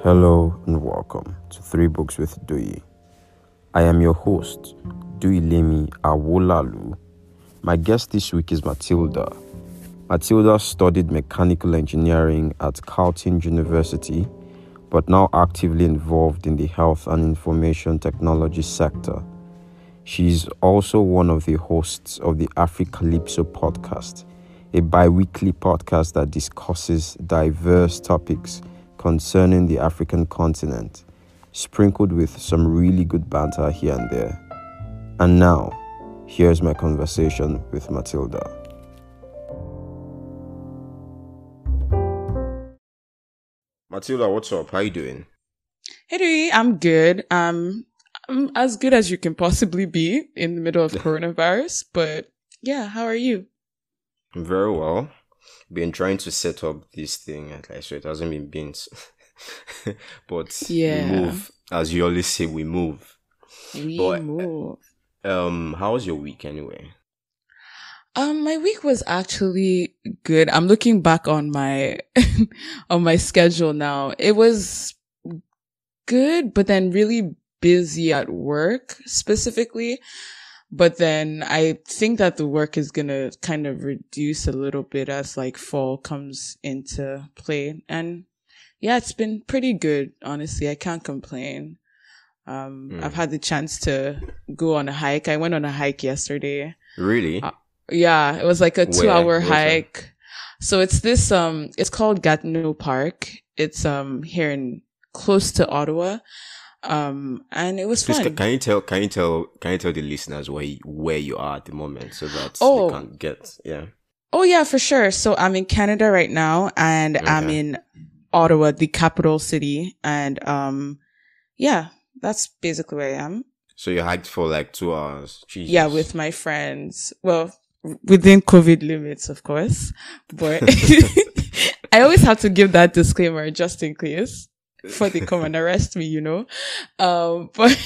Hello and welcome to Three Books with Dui. I am your host, Duilemi Awolalu. My guest this week is Matilda. Matilda studied mechanical engineering at Carleton University, but now actively involved in the health and information technology sector. She is also one of the hosts of the Africalypso Podcast, a bi-weekly podcast that discusses diverse topics concerning the African continent, sprinkled with some really good banter here and there. And now, here's my conversation with Matilda. Matilda, what's up? How you doing? Hey, Dewey, I'm good. I'm as good as you can possibly be in the middle of coronavirus, but yeah, how are you? I'm very well. Been trying to set up this thing, so it hasn't been beans. But Yeah. we move, as you always say, we move. But, Move. How was your week anyway? My week was actually good. I'm looking back on my on my schedule now. It was good, but then really busy at work specifically. But then I think that the work is gonna kind of reduce a little bit as like fall comes into play. And yeah, it's been pretty good, honestly. I can't complain. I've had the chance to go on a hike. I went on a hike yesterday. Really? Yeah, it was like a 2-hour Where's hike. So it's this, it's called Gatineau Park. It's, here in close to Ottawa. And it was Please, fun. can you tell the listeners where you are at the moment so that Oh. they can get, yeah. Oh yeah, for sure. So I'm in Canada right now and I'm Okay. in Ottawa, the capital city. And, yeah, that's basically where I am. So you hiked for like 2 hours. Jesus. Yeah, with my friends. Well, within COVID limits, of course. But I always have to give that disclaimer just in case before they come and arrest me, you know. But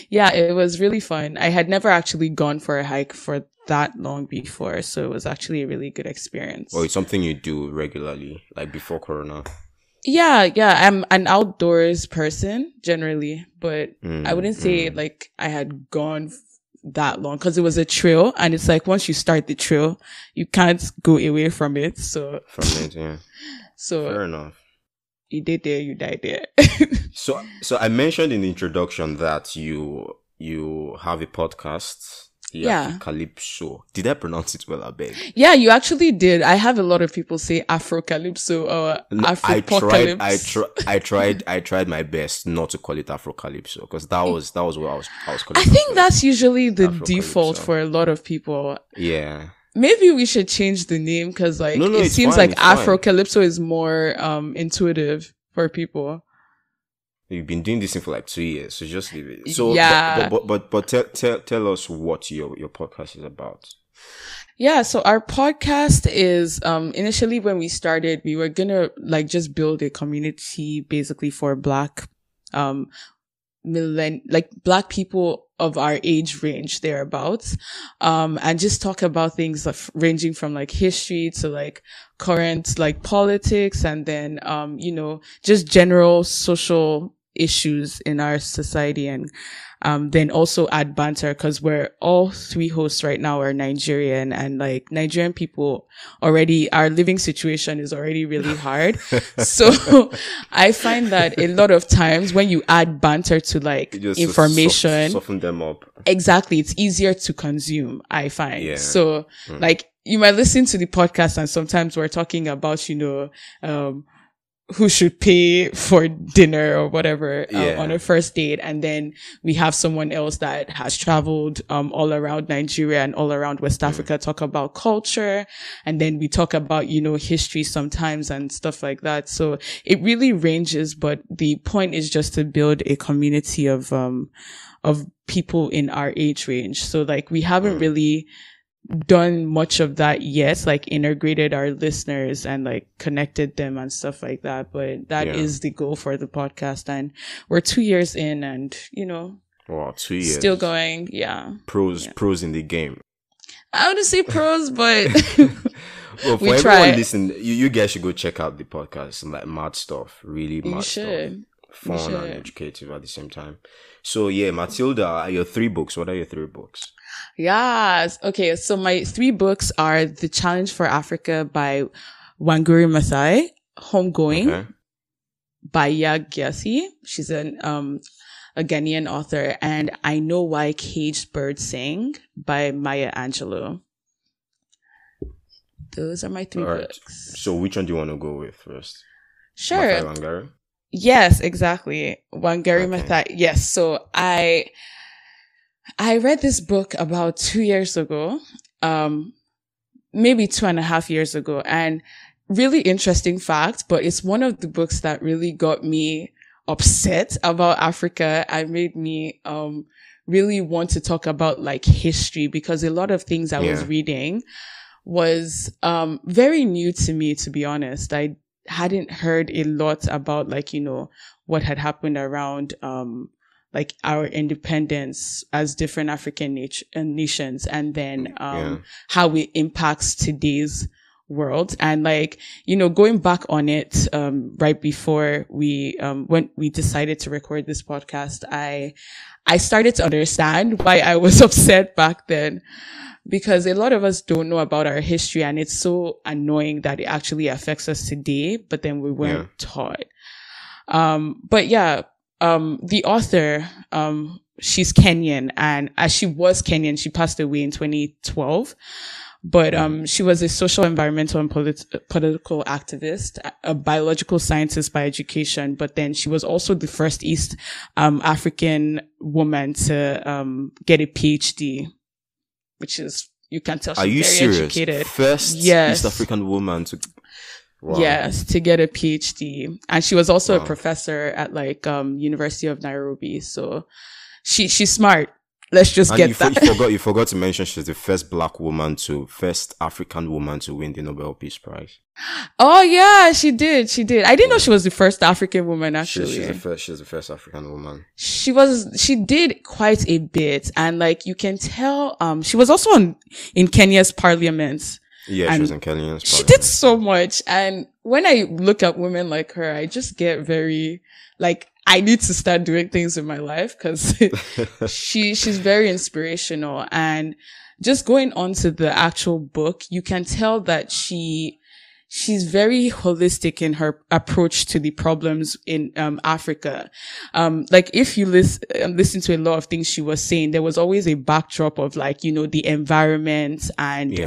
yeah, it was really fun. I had never actually gone for a hike for that long before, so it was actually a really good experience. Oh, it's something you do regularly, like before Corona. Yeah, I'm an outdoors person generally, but I wouldn't say like I had gone that long because it was a trail, and it's like once you start the trail, you can't go away from it. So Yeah. so Fair enough. you did there, you died there. So I mentioned in the introduction that you have a podcast. Yeah. Africalypso. Did I pronounce it well, I beg? Yeah, you actually did. I have a lot of people say Afrocalypso or Afropocalypse. I tried my best not to call it Afrocalypso because that was what I was calling I it think at that's usually the Afrocalypso. default for a lot of people. first. Yeah. Maybe we should change the name because like No, it it's seems fine, like it's fine. Afrocalypso is more intuitive for people. You've been doing this thing for like 2 years, so just leave it. So Yeah. but tell us what your podcast is about. Yeah, so our podcast is initially when we started, we were gonna like just build a community basically for Black Black people of our age range thereabouts, and just talk about things like ranging from like history to like current like politics, and then just general social issues in our society, and then also add banter because we're all three hosts right now are Nigerian, and like Nigerian people already, our living situation is already really hard. So I find that a lot of times when you add banter to like You just information, soften them up. exactly, it's easier to consume, I find. Yeah. So like you might listen to the podcast and sometimes we're talking about, who should pay for dinner or whatever Yeah. on a first date, and then we have someone else that has traveled all around Nigeria and all around West Africa talk about culture, and then we talk about history sometimes and stuff like that. So it really ranges, but the point is just to build a community of people in our age range. So like we haven't really done much of that yet, like integrated our listeners and like connected them and stuff like that. But that is the goal for the podcast. And we're 2 years in and, Wow, 2 years. still going. Yeah. Pros in the game. I wouldn't say pros, but Well, for we everyone try. listening, you guys should go check out the podcast. Like mad stuff, really mad You stuff. should. fun and educative at the same time. So yeah, Matilda, your 3 books. What are your 3 books? Yes. Okay. So my 3 books are The Challenge for Africa by Wangari Maathai, Homegoing by Yaa Gyasi. She's a Ghanaian author, and I Know Why Caged Birds Sing by Maya Angelou. Those are my 3 books. So which one do you want to go with first? Sure. Wangari? Yes, exactly. Wangari Maathai. Yes. So I read this book about 2 years ago, maybe 2.5 years ago, and really interesting fact, but it's one of the books that really got me upset about Africa and made me really want to talk about like history, because a lot of things I was reading was very new to me, to be honest. I hadn't heard a lot about like, you know, what had happened around like our independence as different African nations, and then how it impacts today's world. And like, you know, going back on it right before when we decided to record this podcast, I started to understand why I was upset back then, because a lot of us don't know about our history, and it's so annoying that it actually affects us today, but then we weren't taught. But yeah, the author, she's Kenyan, and as she was Kenyan, she passed away in 2012. But she was a social, environmental, and political activist, a biological scientist by education. But then she was also the first East African woman to get a PhD, which is, you can tell she's very educated. First East African woman to... Wow. Yes, to get a PhD. And she was also a professor at like University of Nairobi. So she's smart. Let's just get that. You forgot to mention she's the first first African woman to win the Nobel Peace Prize. Oh yeah, she did. I didn't know she was the first African woman, actually. She's the first African woman. She did quite a bit, and like you can tell, she was also in Kenya's parliament. Yeah, she was in Kenya's parliament. She did so much, and when I look at women like her, I just get very like, I need to start doing things in my life, because she's very inspirational. And just going on to the actual book, you can tell that she's very holistic in her approach to the problems in Africa. Like if you listen to a lot of things she was saying, there was always a backdrop of like, you know, the environment and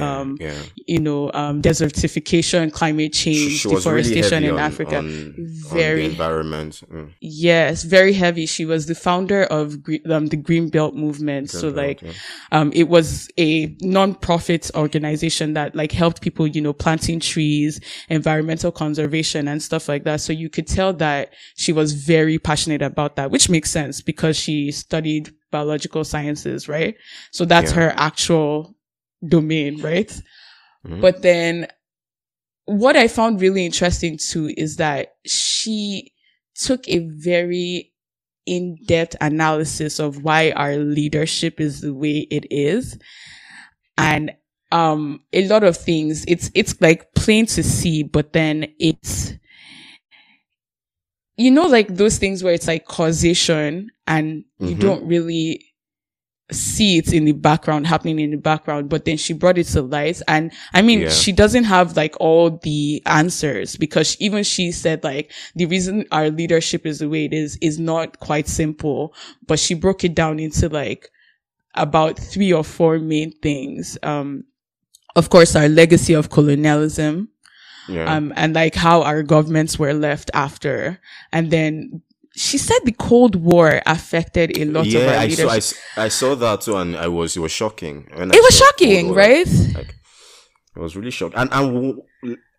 you know, desertification, climate change, deforestation in Africa. On the environment. Yes, very heavy. She was the founder of the Green Belt movement. It was a non-profit organization that like helped people, you know, planting trees, environmental conservation and stuff like that. So you could tell that she was very passionate about that, which makes sense because she studied biological sciences, right? So that's her actual domain, right? Mm-hmm. But then what I found really interesting too is that she took a very in-depth analysis of why our leadership is the way it is. And a lot of things, it's like plain to see, but then it's, you know, like those things where it's like causation and you don't really see it in the background, happening in the background, but then she brought it to light. And I mean, she doesn't have like all the answers, because even she said like the reason our leadership is the way it is not quite simple, but she broke it down into like about 3 or 4 main things. Of course, our legacy of colonialism, and like how our governments were left after. And then she said the Cold War affected a lot of our leadership. I saw that too, and it was shocking. It was shocking, right? Like, it was really shocking. And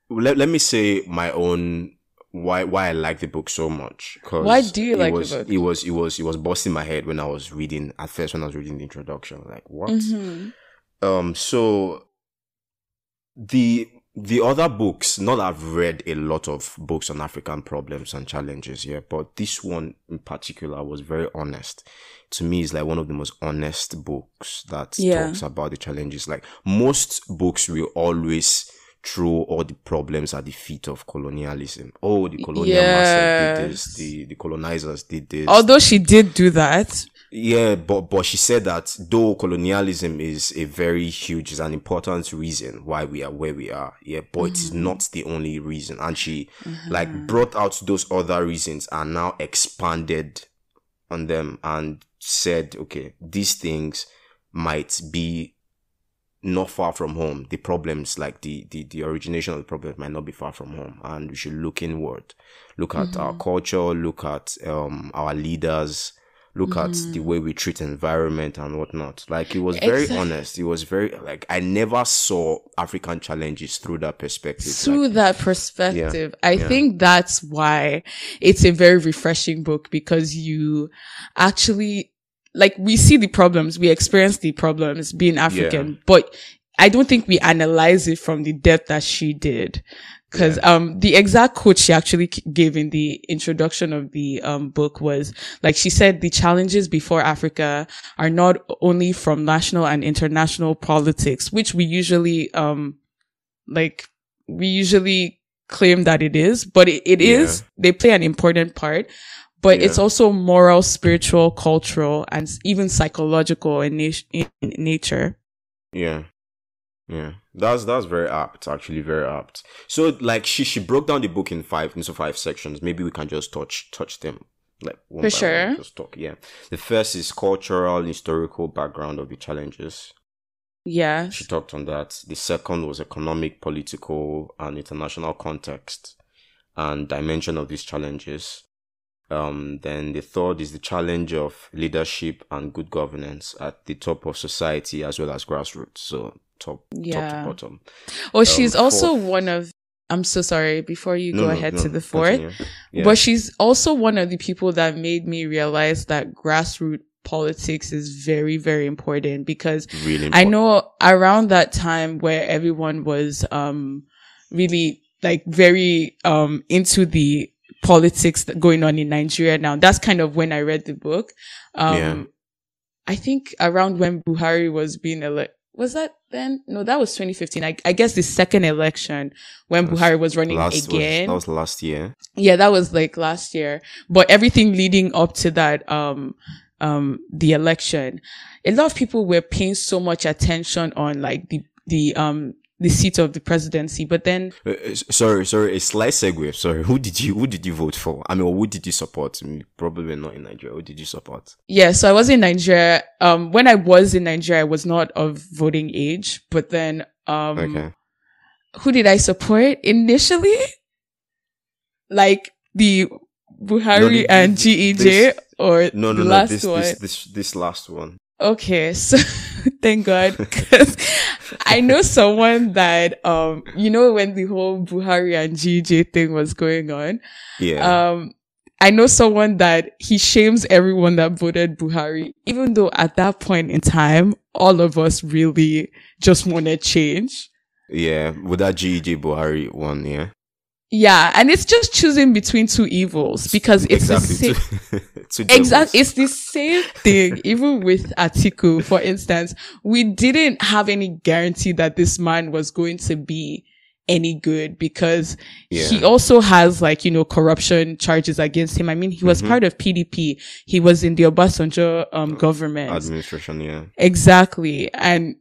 let me say my own why I like the book so much. Why do you like the book? It was busting my head when I was reading the introduction. Like, what? So the other books, not I've read a lot of books on African problems and challenges, but this one in particular was very honest. To me, it's like one of the most honest books that talks about the challenges. Like most books will always throw all the problems at the feet of colonialism. Oh, the colonial master did this. The colonizers did this. Although she did do that. Yeah, but she said that though colonialism is is an important reason why we are where we are. Yeah, but it is not the only reason. And she like brought out those other reasons and now expanded on them and said, okay, these things might be not far from home. The problems, like the origination of the problem might not be far from home, and we should look inward, look at our culture, look at our leaders, look at the way we treat environment and whatnot. Like, it was very honest. It was very, like, I never saw African challenges through that perspective. I think that's why it's a very refreshing book, because you actually, like, we see the problems, we experience the problems being African, but I don't think we analyze it from the depth that she did. Cause, the exact quote she actually gave in the introduction of the, book was, like, she said, the challenges before Africa are not only from national and international politics, which we usually, claim that it is, but it is, they play an important part. But it's also moral, spiritual, cultural, and even psychological in nature. Yeah. Yeah. That's very apt, actually very apt. So, like, she broke down the book into five sections. Maybe we can just touch them, like, one by one, just talk. Yeah. The first is cultural, historical background of the challenges. Yeah. She talked on that. The second was economic, political, and international context and dimension of these challenges. Then the third is the challenge of leadership and good governance at the top of society as well as grassroots. So top to bottom. Oh, she's also one of, I'm so sorry, before you go ahead to the fourth, but she's also one of the people that made me realize that grassroots politics is very, very important, because really important. I know around that time where everyone was, really, like, very, into the politics going on in Nigeria now. That's kind of when I read the book. I think around when Buhari was being elected. Was that then? No, that was 2015. I guess the second election when Buhari was running again. That was last year. Yeah, that was like last year. But everything leading up to that, the election, a lot of people were paying so much attention on, like, the seat of the presidency, but then sorry, a slight segue. Sorry, who did you vote for? I mean, or who did you support? Probably not in Nigeria. Who did you support? Yeah, so I was in Nigeria. When I was in Nigeria, I was not of voting age, but then who did I support initially? Like the Buhari and GEJ, or the last one? This last one. Okay, so thank God, because I know someone that, when the whole Buhari and GJ thing was going on, I know someone that he shames everyone that voted Buhari, even though at that point in time, all of us really just wanted change. Yeah, with that GJ Buhari one, yeah. Yeah, and it's just choosing between two evils, because it's the same. It's the same thing. Even with Atiku, for instance, we didn't have any guarantee that this man was going to be any good, because he also has, like, corruption charges against him. I mean, he was part of PDP. He was in the Obasanjo government administration. Yeah, exactly. And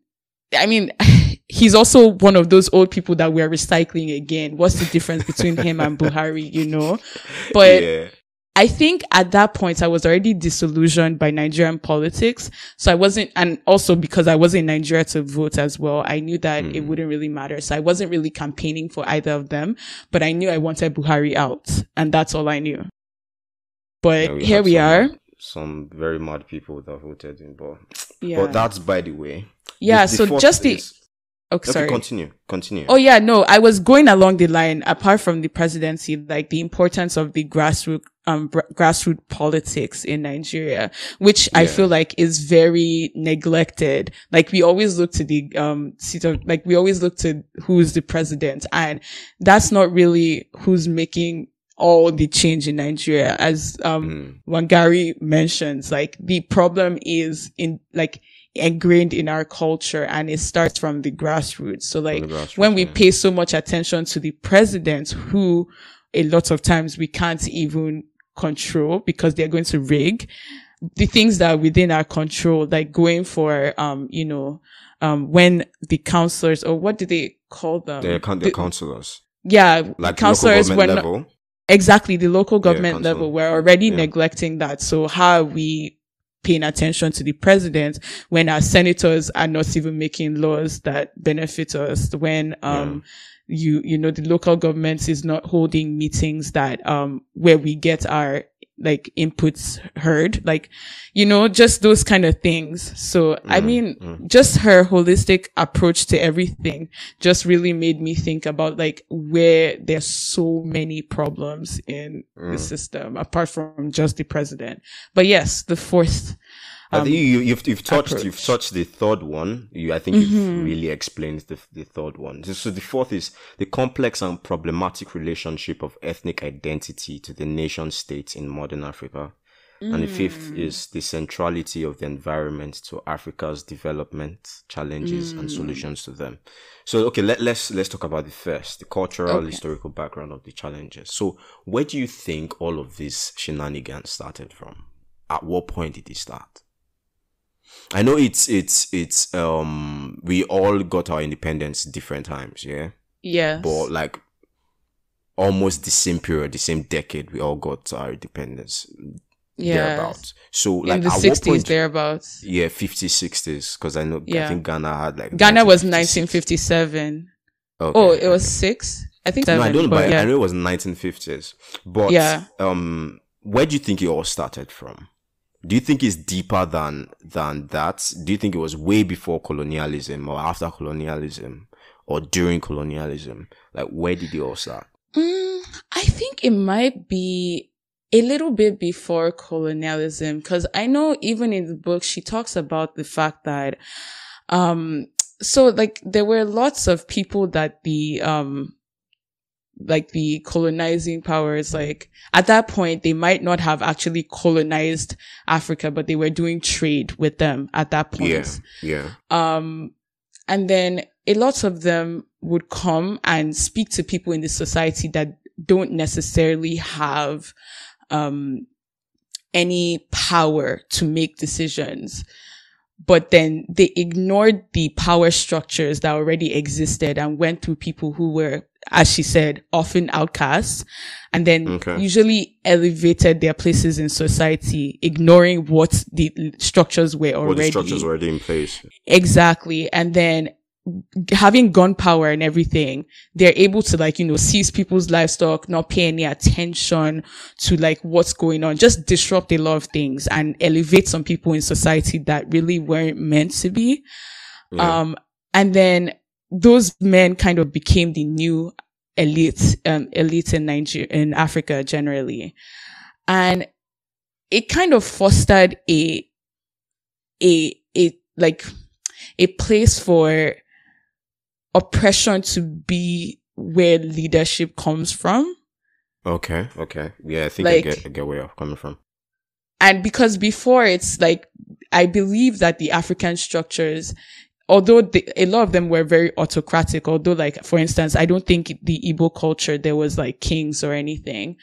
I mean, he's also one of those old people that we're recycling again. What's the difference between him and Buhari, But I think at that point, I was already disillusioned by Nigerian politics. So I wasn't, and also because I was in Nigeria to vote as well, I knew that it wouldn't really matter. So I wasn't really campaigning for either of them, but I knew I wanted Buhari out, and that's all I knew. But here we are. Some very mad people that voted in, but that's by the way. Yeah, so just the... Okay, sorry. Continue. Oh yeah, no, I was going along the line, apart from the presidency, like the importance of the grassroots politics in Nigeria, which I feel like is very neglected. Like, we always look to the, we always look to who's the president, and that's not really who's making all the change in Nigeria. As, Wangari mentions, like, the problem is ingrained in our culture, and it starts from the grassroots. So like when we yeah. pay so much attention to the president, who a lot of times we can't even control because they're going to rig the things that are within our control, like going for, when the counselors, or what do they call them? They're counselors. Yeah. Like counselors local government level. Exactly. The local government council. level. We're already neglecting that. So how are we paying attention to the president when our senators are not even making laws that benefit us, when, the local government is not holding meetings that, where we get our, like, inputs heard, like, just those kind of things. So, I mean, just her holistic approach to everything just really made me think about, like, where there's so many problems in the system, apart from just the president. But yes, the fourth, I think you've touched the third one. I think you've really explained the third one. So the fourth is the complex and problematic relationship of ethnic identity to the nation state in modern Africa. And the fifth is the centrality of the environment to Africa's development, challenges, and solutions to them. So, okay, let's talk about the first, the cultural, historical background of the challenges. So, where do you think all of this shenanigans started from? At what point did it start? I know it's we all got our independence different times, yeah? Yes. But like almost the same period, the same decade, we all got our independence. Yeah. Thereabouts. So like in the at 60s, what point, thereabouts. Yeah, 50s, 60s. Because I think Ghana had like Ghana was 1957. Okay, oh, it was 6? I think 7. No, I don't know, but yeah. I know it was 1950s. But where do you think it all started from? Do you think it's deeper than that? Do you think it was way before colonialism or after colonialism or during colonialism? Like, where did it all start? I think it might be a little bit before colonialism, because I know even in the book, she talks about the fact that, so like there were lots of people that the colonizing powers, like at that point, they might not have actually colonized Africa, but they were doing trade with them at that point. Yeah. And then a lot of them would come and speak to people in the society that don't necessarily have, any power to make decisions. But then they ignored the power structures that already existed and went through people who were, as she said, often outcasts, and then usually elevated their places in society, ignoring what the structures were already in place. Exactly. And then having gunpowder and everything, they're able to seize people's livestock, not pay any attention to what's going on, just disrupt a lot of things and elevate some people in society that really weren't meant to be. Yeah. And then those men kind of became the new elite in Nigeria, in Africa generally. And it kind of fostered a place for oppression to be where leadership comes from. Okay. Yeah, I think I get where you're coming from. And because before it's I believe that the African structures, although a lot of them were very autocratic, although for instance, I don't think the Igbo culture, there was kings or anything.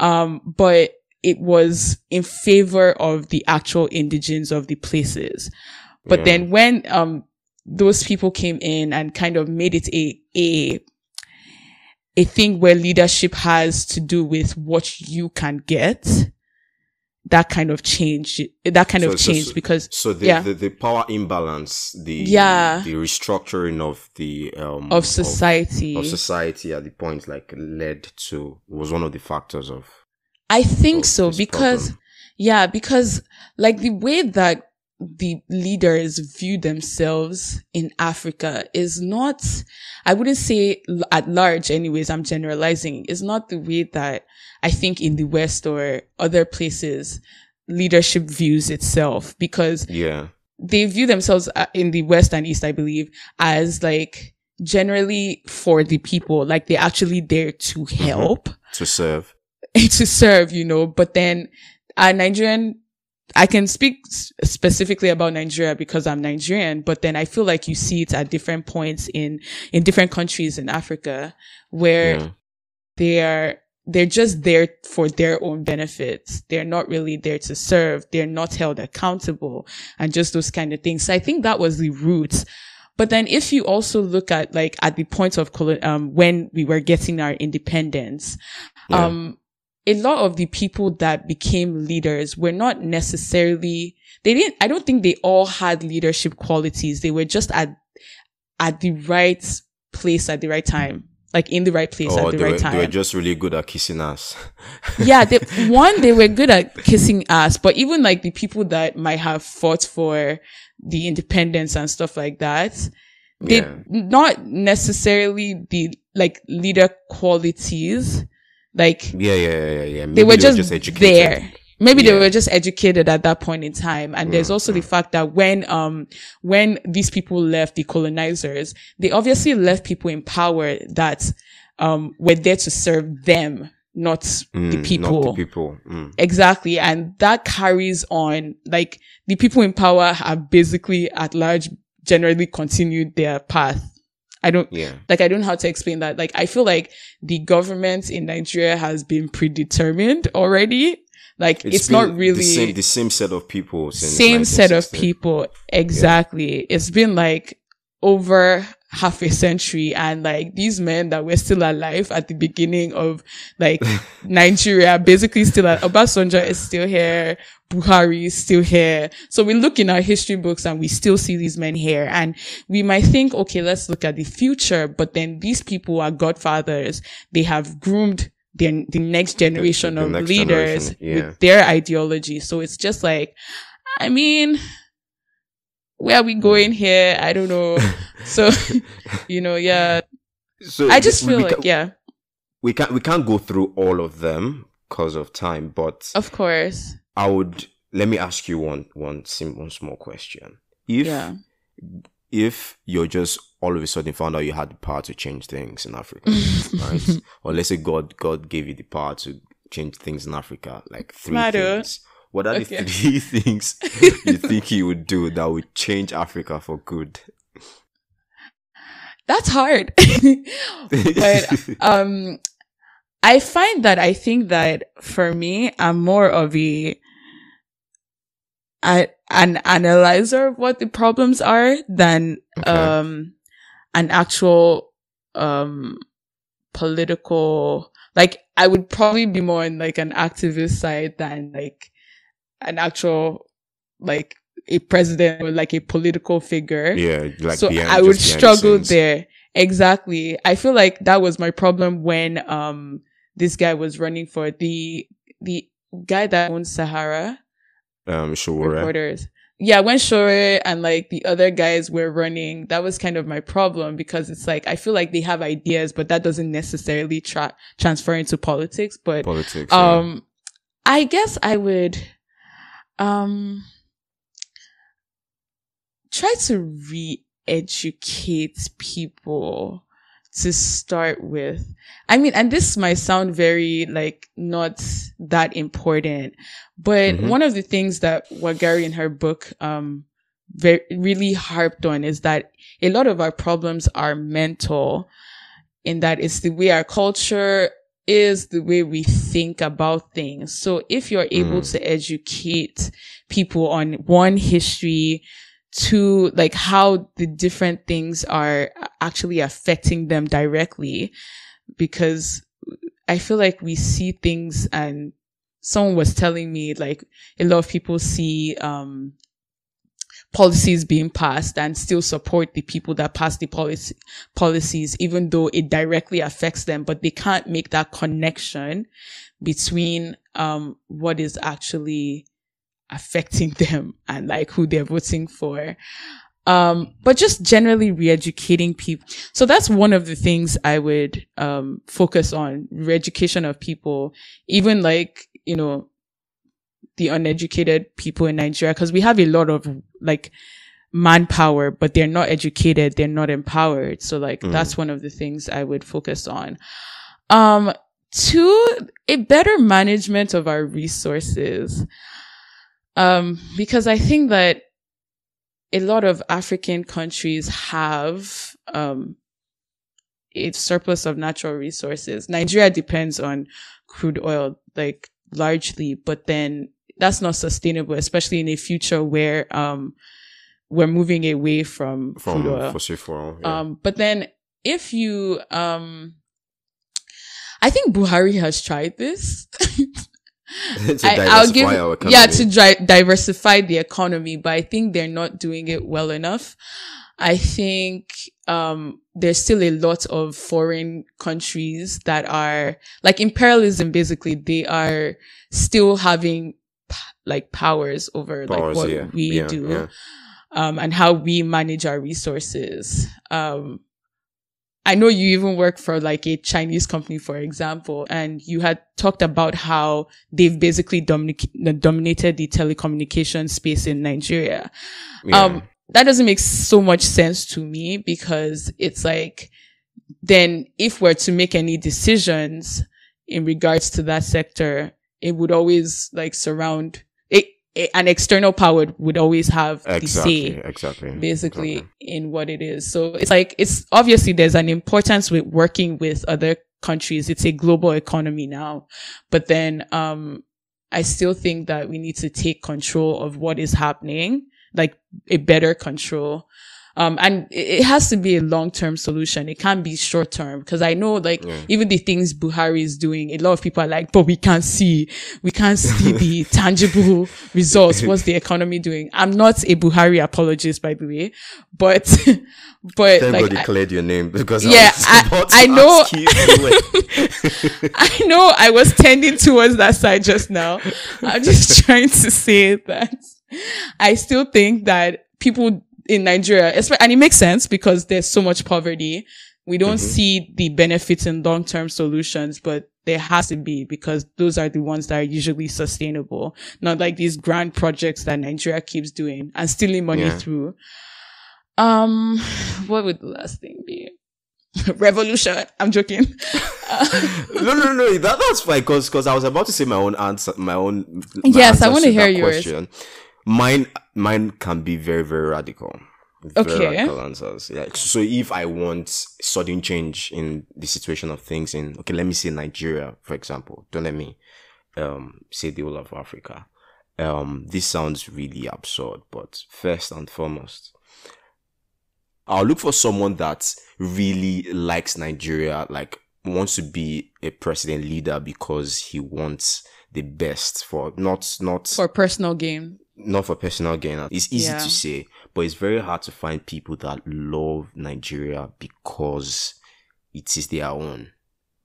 But it was in favor of the actual indigenes of the places. But then when, those people came in and kind of made it a thing where leadership has to do with what you can get, that kind of changed. Because the power imbalance, the restructuring of the of society at the point led to, was one of the factors of. I think so, because problem. Because the way that the leaders view themselves in Africa is not, I wouldn't say at large anyways, I'm generalizing, is not the way that I think in the West or other places leadership views itself, because they view themselves in the West and East, I believe, as generally for the people, they're actually there to help, to serve, but then our Nigerian I can speak specifically about Nigeria because I'm Nigerian, but then I feel like you see it at different points in different countries in Africa where they're just there for their own benefits. They're not really there to serve. They're not held accountable and just those kind of things. So I think that was the root. But then if you also look at like at the point of when we were getting our independence, a lot of the people that became leaders were not necessarily, I don't think they all had leadership qualities. They were just at the right place at the right time. Like in the right place at the right time. They were just really good at kissing ass. Yeah, they were good at kissing ass, but even like the people that might have fought for the independence and stuff like that, they not necessarily the like leader qualities. Like Maybe they were just educated. there. Maybe they were just educated at that point in time. And there's also the fact that when these people left, the colonizers, they obviously left people in power that, were there to serve them, not the people. Not the people. Exactly. And that carries on, like the people in power have basically at large generally continued their path. I don't know how to explain that. Like, I feel like the government in Nigeria has been predetermined already. Like, it's not really the same set of people. Same set of people. Exactly. Yeah. It's been like over half a century. And like these men that were still alive at the beginning of like Nigeria, basically still Obasanjo is still here. Buhari is still here. So we look in our history books and we still see these men here. And we might think, okay, let's look at the future. But then these people are godfathers. They have groomed the next generation of leaders with their ideology. So it's just like, I mean, where are we going here? I don't know. So, So I just feel we can't go through all of them because of time, but of course, let me ask you one small question. If you're just all of a sudden found out you had the power to change things in Africa, right? Or let's say God gave you the power to change things in Africa, like three things. What are the three things you think he would do that would change Africa for good? That's hard. But I think that for me, I'm more of an analyzer of what the problems are than an actual political, like I would probably be more on like an activist side than like an actual like a president or like a political figure. Yeah, like so I would struggle there. Exactly. I feel like that was my problem when this guy was running for the guy that owns Sahara. Reporters. Yeah, when Shore and like the other guys were running, that was kind of my problem because it's like I feel like they have ideas, but that doesn't necessarily transfer into politics. But I guess I would try to re-educate people to start with. I mean, and this might sound very like not that important, but one of the things that Wangari in her book really harped on is that a lot of our problems are mental, in that it's the way our culture is, the way we think about things. So if you're able to educate people on one, history, to like how the different things are actually affecting them directly, because I feel like we see things, and someone was telling me like a lot of people see policies being passed and still support the people that pass the policies, even though it directly affects them, but they can't make that connection between what is actually affecting them and like who they're voting for. But just generally re-educating people. So that's one of the things I would focus on, re-education of people, even like, the uneducated people in Nigeria, because we have a lot of like manpower, but they're not educated, they're not empowered. So like that's one of the things I would focus on. Two, a better management of our resources. Because I think that a lot of African countries have a surplus of natural resources. Nigeria depends on crude oil, like largely, but then that's not sustainable, especially in a future where we're moving away from crude oil. Fossil fuel. Yeah. But then if you I think Buhari has tried this. To diversify our economy. To diversify the economy, but I think they're not doing it well enough. I think there's still a lot of foreign countries that are like imperialism. Basically, they are still having like powers over like what we do, and how we manage our resources. I know you even work for like a Chinese company, for example, and you had talked about how they've basically dominated the telecommunication space in Nigeria. Yeah. That doesn't make so much sense to me, because it's like, then if we're to make any decisions in regards to that sector, it would always like surround an external power would always have the say, basically, in what it is. So it's like, it's obviously there's an importance with working with other countries. It's a global economy now, but then, I still think that we need to take control of what is happening, like a better control. And it has to be a long-term solution. It can't be short-term, because I know even the things Buhari is doing, a lot of people are like, but we can't see the tangible results. What's the economy doing? I'm not a Buhari apologist, by the way, but Thank like, God you cleared your name, because I know, I know I was tending towards that side just now. I'm just trying to say that I still think that people in Nigeria, and it makes sense because there's so much poverty. We don't see the benefits in long-term solutions, but there has to be, because those are the ones that are usually sustainable. Not like these grand projects that Nigeria keeps doing and stealing money through. What would the last thing be? Revolution. I'm joking. No. That's fine, because I was about to say my own answer. Yes, I want to hear yours. Mine can be very, very radical. Very radical answers. Yeah. So if I want sudden change in the situation of things let me say Nigeria, for example. Don't let me say the whole of Africa. This sounds really absurd, but first and foremost, I'll look for someone that really likes Nigeria, like wants to be a president leader because he wants the best not for personal gain. Not for personal gain. It's easy to say, but it's very hard to find people that love Nigeria because it is their own.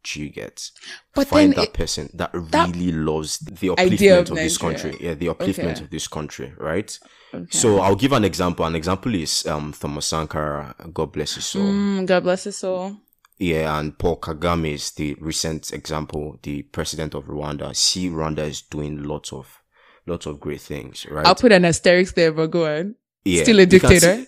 Do you get? But find that person that really loves the upliftment of this country. Yeah, the upliftment of this country, right? Okay. So I'll give an example. An example is Thomas Sankara, God bless his soul. God bless his soul. Yeah, and Paul Kagame is the recent example, the president of Rwanda. See, Rwanda is doing lots of great things, right? I'll put an asterisk there, but go on. Yeah, still a dictator.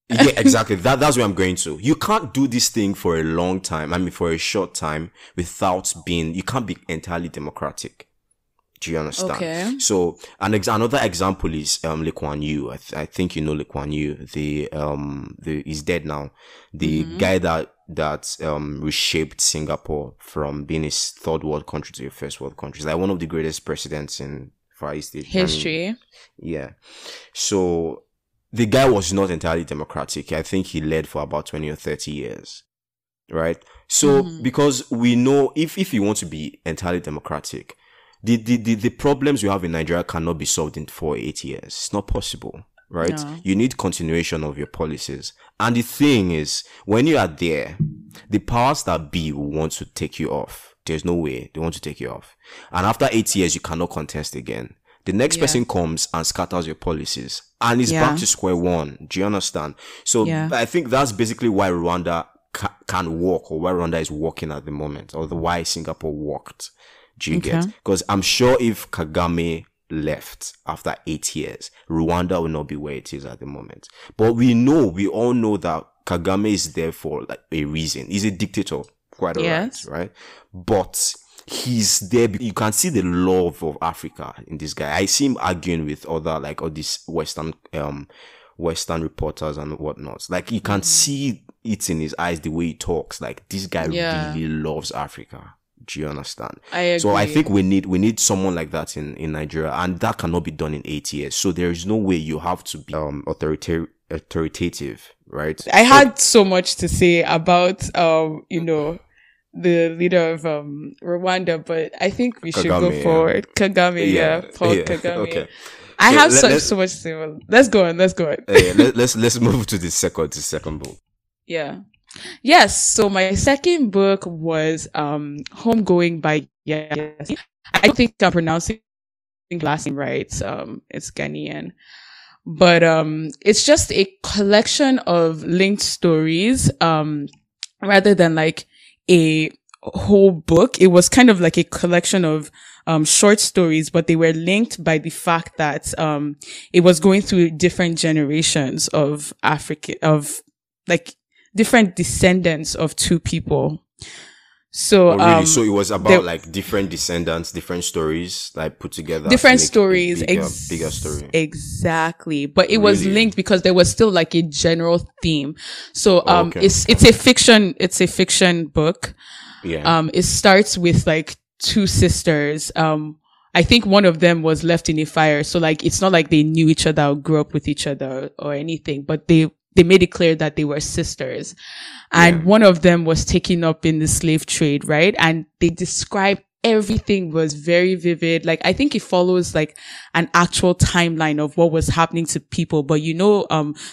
Yeah, exactly. That's where I'm going to. You can't do this thing for a long time. I mean, for a short time without you can't be entirely democratic. Do you understand? Okay. So, another example is, Lee Kuan Yew. I think you know Lee Kuan Yew. He's dead now. The guy that reshaped Singapore from being a third world country to a first world country. He's like one of the greatest presidents in Far East history. I mean, yeah. So, the guy was not entirely democratic. I think he led for about 20 or 30 years. Right? So, because we know if you want to be entirely democratic, the problems you have in Nigeria cannot be solved in 4 or 8 years. It's not possible. Right? No. You need continuation of your policies. And the thing is, when you are there, the powers that be will want to take you off. There's no way they want to take you off. And after 8 years, you cannot contest again. The next person comes and scatters your policies. And it's back to square one. Do you understand? So I think that's basically why Rwanda can work, or why Rwanda is working at the moment, or why Singapore worked. Do you get? Because I'm sure if Kagame left after 8 years, Rwanda will not be where it is at the moment. But we all know that Kagame is there for like a reason. He's a dictator quite Yes. right? But he's there. You can see the love of Africa in this guy. I see him arguing with other, like, all these Western reporters and whatnot. Like, you can see it in his eyes, the way he talks. Like, this guy really loves Africa. Do you understand? I agree. So I think we need someone like that in Nigeria, and that cannot be done in 8 years. So there is no way. You have to be authoritative, right? I had so much to say about the leader of Rwanda, but I think we should go forward. Kagame, Paul Kagame. Okay. I have so much to say. Let's go on. Let's move to the second book. Yeah. Yes. So my second book was Homegoing by Yaa Gyasi. I don't think I'm pronouncing the last name right. It's Ghanaian. But it's just a collection of linked stories, rather than like a whole book. It was kind of like a collection of short stories, but they were linked by the fact that it was going through different generations of like different descendants of two people. So, so it was about like different descendants, different stories, like put together. Different stories. Bigger story. Exactly. But it was linked because there was still like a general theme. So, it's a fiction book. Yeah. It starts with like two sisters. I think one of them was left in a fire. So like, it's not like they knew each other or grew up with each other or anything, but they made it clear that they were sisters. And one of them was taken up in the slave trade, right? And they describe everything was very vivid. Like, I think it follows like an actual timeline of what was happening to people. But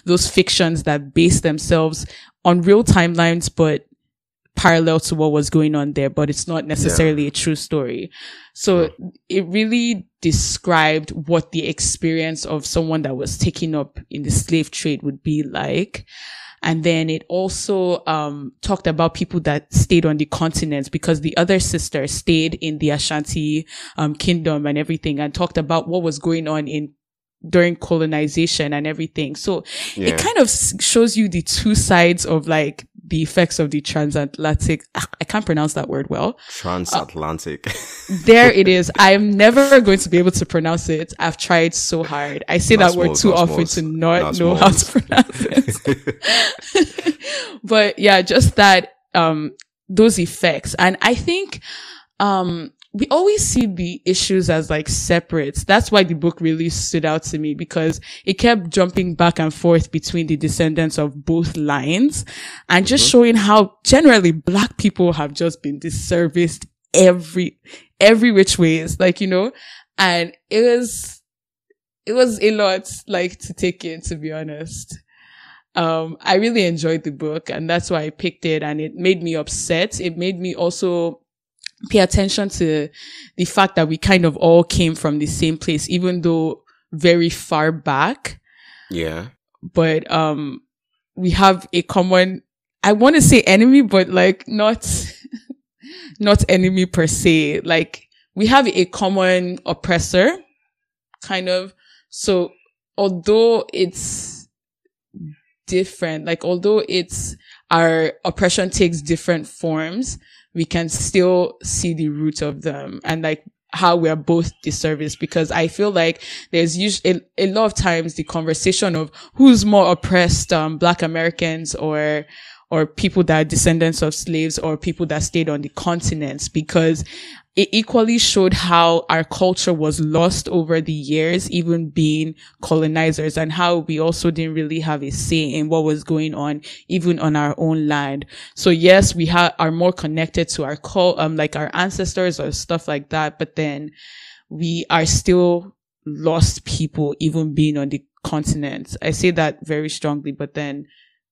those fictions that base themselves on real timelines, but parallel to what was going on there, but it's not necessarily a true story. So it really described what the experience of someone that was taken up in the slave trade would be like. And then it also talked about people that stayed on the continent, because the other sister stayed in the Ashanti kingdom and everything, and talked about what was going on during colonization and everything. So it kind of shows you the two sides of like the effects of the transatlantic. I can't pronounce that word well. Transatlantic. There it is. I'm never going to be able to pronounce it. I've tried so hard. I say that word too often to not know how to pronounce it. But yeah, just that, those effects. And I think, we always see the issues as like separate. That's why the book really stood out to me, because it kept jumping back and forth between the descendants of both lines, and just showing how generally Black people have just been disserviced every which ways, like, and it was a lot like to take in, to be honest. I really enjoyed the book, and that's why I picked it, and it made me upset. It made me also pay attention to the fact that we kind of all came from the same place, even though very far back. Yeah. But we have a common, I want to say enemy, but like not enemy per se. Like, we have a common oppressor, kind of. So although it's different, like although our oppression takes different forms, we can still see the root of them, and like how we're both disserviced, because I feel like there's usually a lot of times the conversation of who's more oppressed, Black Americans or people that are descendants of slaves, or people that stayed on the continents, because it equally showed how our culture was lost over the years, even being colonizers, and how we also didn't really have a say in what was going on, even on our own land. So yes, we are more connected to our like our ancestors or stuff like that, but then we are still lost people, even being on the continent. I say that very strongly, but then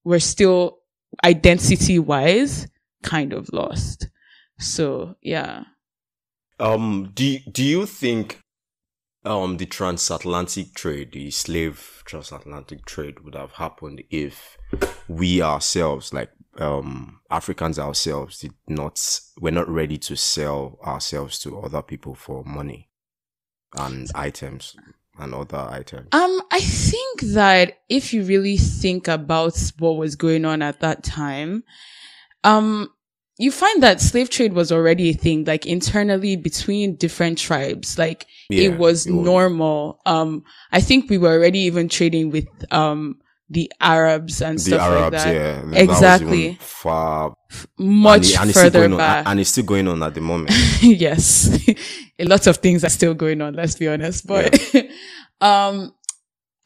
we're still identity wise kind of lost. So yeah. Do you think the transatlantic trade, the slave transatlantic trade, would have happened if we ourselves, like Africans ourselves, we're not ready to sell ourselves to other people for money and items and other items? I think that if you really think about what was going on at that time, you find that slave trade was already a thing, like internally between different tribes. Like it was normal. I think we were already even trading with, the Arabs and stuff like that. Yeah. Exactly. That was far much further back. And it's still going on at the moment. Yes. A lot of things are still going on, let's be honest. But,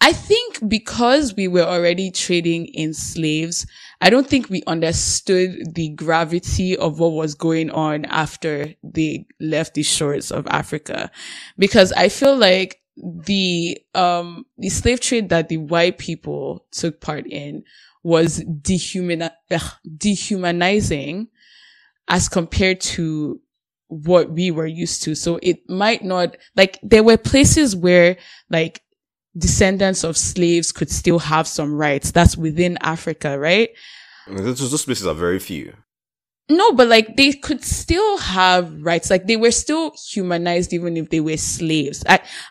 I think because we were already trading in slaves, I don't think we understood the gravity of what was going on after they left the shores of Africa. Because I feel like the slave trade that the white people took part in was dehumanizing as compared to what we were used to. So it might not, like, there were places where, like, descendants of slaves could still have some rights. That's within Africa, right? Those places are very few. No, but like they could still have rights. Like they were still humanized even if they were slaves.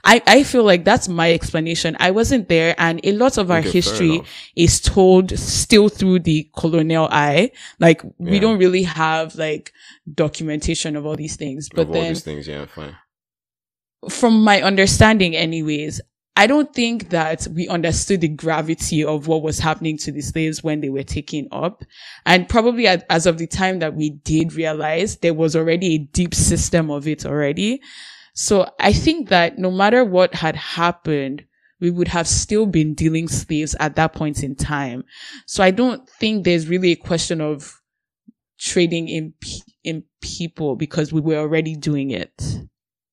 I feel like that's my explanation. I wasn't there, and a lot of our history is told still through the colonial eye. Like we don't really have like documentation of all these things. But then, all these things, fine. From my understanding anyways, I don't think that we understood the gravity of what was happening to the slaves when they were taken up. And probably as of the time that we did realize, there was already a deep system of it already. So I think that no matter what had happened, we would have still been dealing slaves at that point in time. So I don't think there's really a question of trading in people because we were already doing it.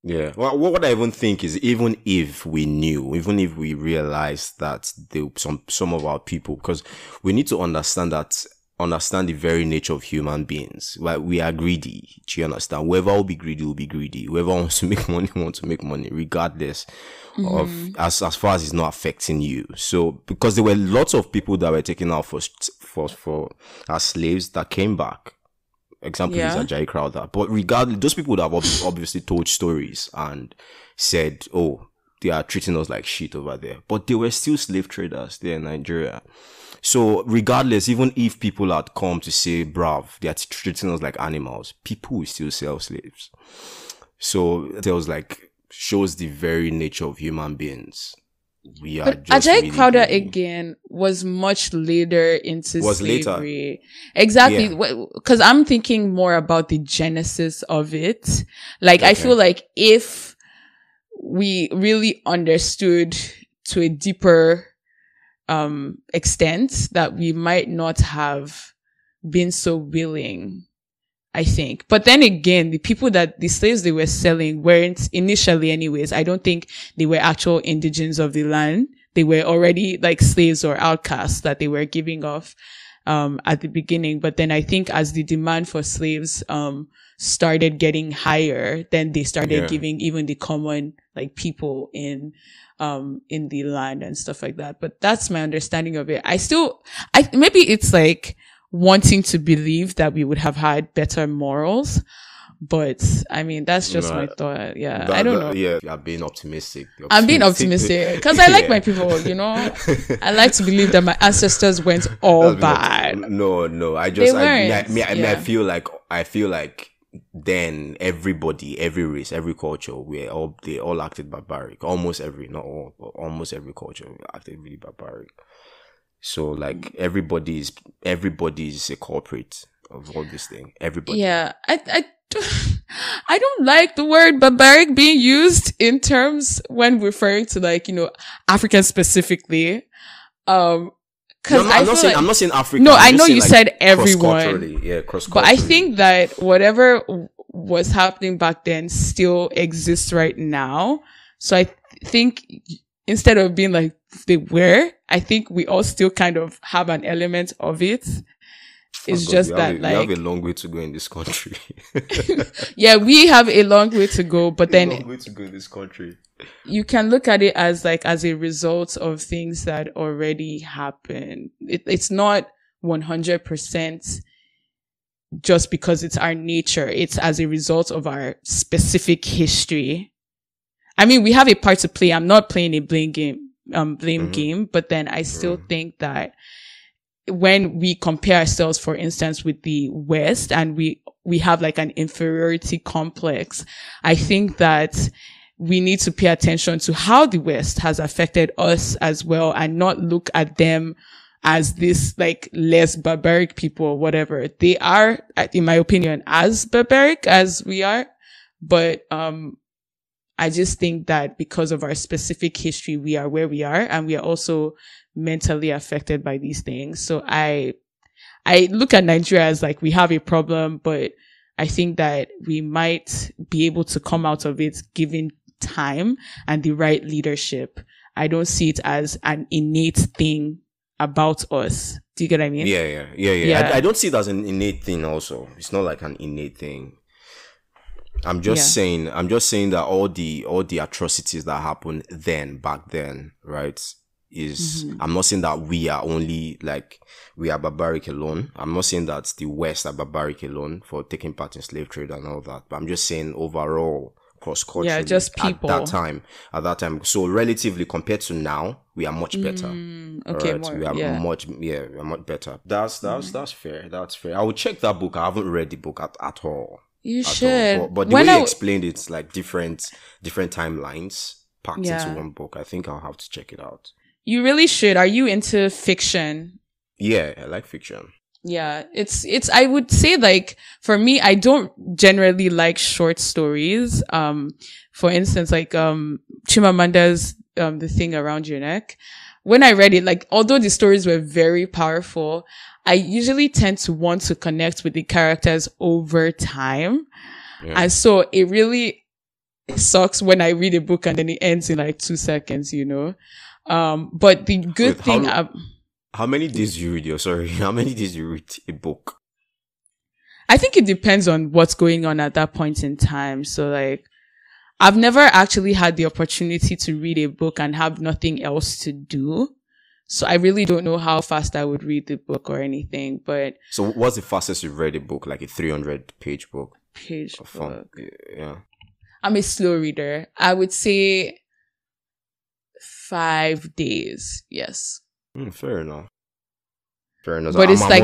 Yeah. Well, what I even think is, even if we realized that some of our people, because we need to understand the very nature of human beings. Like we are greedy. Do you understand? Whoever will be greedy. Whoever wants to make money wants to make money, regardless of as far as it's not affecting you. So because there were lots of people that were taken out for as slaves that came back. Example is Ajayi Crowther. But regardless, those people would have obviously told stories and said, oh, they are treating us like shit over there. But they were still slave traders there in Nigeria. So regardless, even if people had come to say, bruv, they are treating us like animals, people will still sell slaves. So there was like, shows the very nature of human beings. We are but just Ajayi really Crowther greedy. Again was much later into slavery. Exactly. Because I'm thinking more about the genesis of it. Like, I feel like if we really understood to a deeper extent, that we might not have been so willing, I think. But then again, the slaves they were selling weren't initially anyways. I don't think they were actual indigents of the land. They were already like slaves or outcasts that they were giving off, at the beginning. But then I think as the demand for slaves, started getting higher, then they started giving even the common like people in the land and stuff like that. But that's my understanding of it. Maybe it's like, wanting to believe that we would have had better morals, but I mean that's just my thought. I don't know. Yeah, you're being optimistic. I'm being optimistic because I like my people. You know, I like to believe that my ancestors went all bad. No. I feel like then everybody, every race, every culture, they all acted barbaric. Almost every culture acted really barbaric. So like everybody is a culprit of all this thing. Everybody. Yeah, I don't like the word barbaric being used in terms when referring to like, you know, Africa specifically. Cause I'm not saying Africa. No, I know you said everyone. Yeah, cross-culturally. But I think that whatever was happening back then still exists right now. So I think instead of being like they were, I think we all still kind of have an element of it. It's just that we have a long way to go in this country. Yeah, we have a long way to go, but then a long way to go in this country. You can look at it as like as a result of things that already happened. It's not 100% just because it's our nature. It's as a result of our specific history. I mean, we have a part to play. I'm not playing a blame game, but then I still think that when we compare ourselves, for instance, with the West, and we have like an inferiority complex, I think that we need to pay attention to how the West has affected us as well, and not look at them as this like less barbaric people or whatever. They are, in my opinion, as barbaric as we are. But I just think that because of our specific history, we are where we are, and we are also mentally affected by these things. So I look at Nigeria as like we have a problem, but I think that we might be able to come out of it given time and the right leadership. I don't see it as an innate thing about us. Do you get what I mean? Yeah. I don't see it as an innate thing also. It's not like an innate thing. I'm just saying that all the atrocities that happened back then, right? I'm not saying that we are barbaric alone. I'm not saying that the West are barbaric alone for taking part in slave trade and all that. But I'm just saying overall, cross-culturally, just people at that time. So relatively compared to now, we are much better. Okay, right? more, we are much better. That's fair. That's fair. I will check that book. I haven't read the book at all. You should. But the way you explained it's like different timelines packed into one book. I think I'll have to check it out. You really should. Are you into fiction? Yeah, I like fiction. Yeah, it's, I would say like, for me, I don't generally like short stories. For instance, like, Chimamanda's, The Thing Around Your Neck. When I read it, like, although the stories were very powerful, I usually tend to want to connect with the characters over time. Yeah. And so it really sucks when I read a book and then it ends in like 2 seconds, you know? But the good thing... How many days do you read How many days do you read a book? I think it depends on what's going on at that point in time. So like, I've never actually had the opportunity to read a book and have nothing else to do. So I really don't know how fast I would read the book or anything, but... So what's the fastest you've read a book? Like a 300-page book? Book. Yeah. I'm a slow reader. I would say 5 days. Yes. Fair enough. But